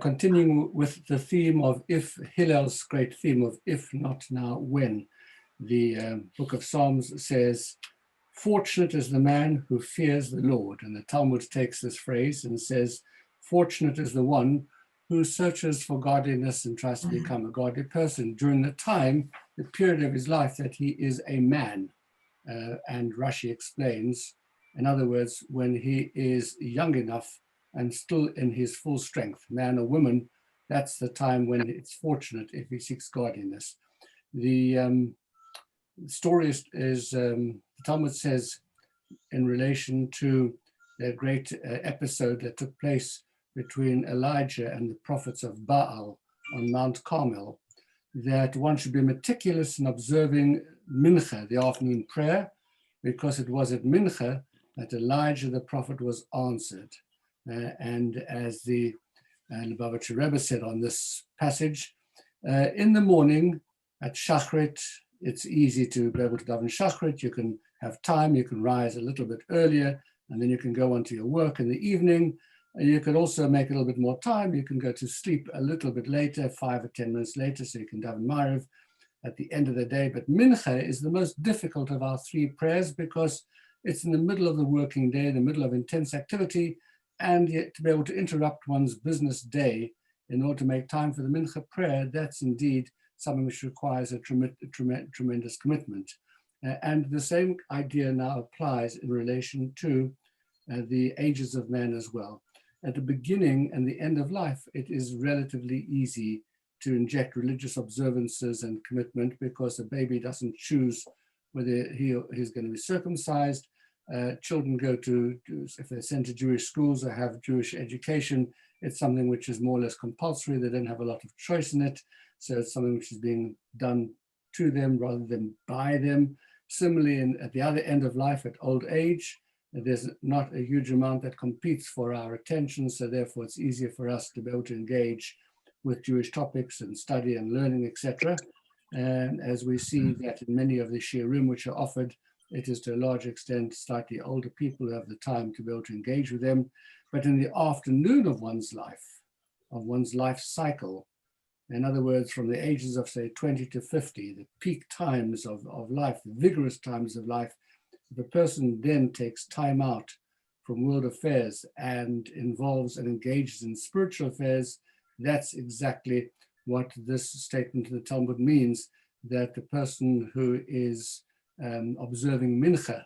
Continuing with the theme of if, Hillel's great theme of if not now, when. The book of Psalms says, fortunate is the man who fears the Lord. And the Talmud takes this phrase and says, fortunate is the one who searches for godliness and tries to become a godly person during the period of his life that he is a man. And Rashi explains, in other words, when he is young enough and still in his full strength, man or woman, that's the time when it's fortunate if he seeks godliness. The story is the Talmud says, in relation to the great episode that took place between Elijah and the prophets of Baal on Mount Carmel, that one should be meticulous in observing Mincha, the afternoon prayer, because it was at Mincha that Elijah the prophet was answered. And as the Lubavitcher Rebbe said on this passage, in the morning at Shachrit, it's easy to be able to daven Shachrit. You can have time, you can rise a little bit earlier, and then you can go on to your work in the evening. You could also make a little bit more time. You can go to sleep a little bit later, 5 or 10 minutes later, so you can daven Mariv at the end of the day. But Mincha is the most difficult of our three prayers because it's in the middle of the working day, in the middle of intense activity, and yet to be able to interrupt one's business day in order to make time for the Mincha prayer, that's indeed something which requires a tremendous commitment. And the same idea now applies in relation to the ages of man as well. At the beginning and the end of life, it is relatively easy to inject religious observances and commitment because a baby doesn't choose whether he's going to be circumcised. Children go to, if they're sent to Jewish schools or have Jewish education, it's something which is more or less compulsory. They don't have a lot of choice in it. So it's something which is being done to them rather than by them. Similarly, at the other end of life, at old age, there's not a huge amount that competes for our attention. So therefore, it's easier for us to be able to engage with Jewish topics and study and learning, etc. And as we see that in many of the shiurim which are offered, it is to a large extent slightly older people who have the time to be able to engage with them. But in the afternoon of one's life cycle, in other words, from the ages of, say, 20 to 50, the peak times of life, the vigorous times of life, the person then takes time out from world affairs and involves and engages in spiritual affairs. That's exactly what this statement of the Talmud means, that the person who is observing Mincha,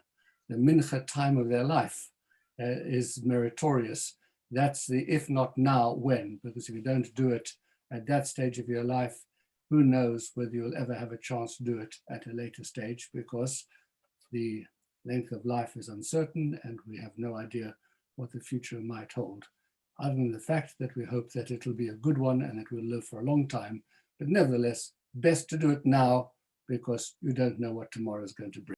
the Mincha time of their life, is meritorious. That's the if not now, when, because if you don't do it at that stage of your life, who knows whether you'll ever have a chance to do it at a later stage, because the length of life is uncertain and we have no idea what the future might hold, other than the fact that we hope that it'll be a good one and it will live for a long time. But nevertheless, best to do it now because you don't know what tomorrow is going to bring.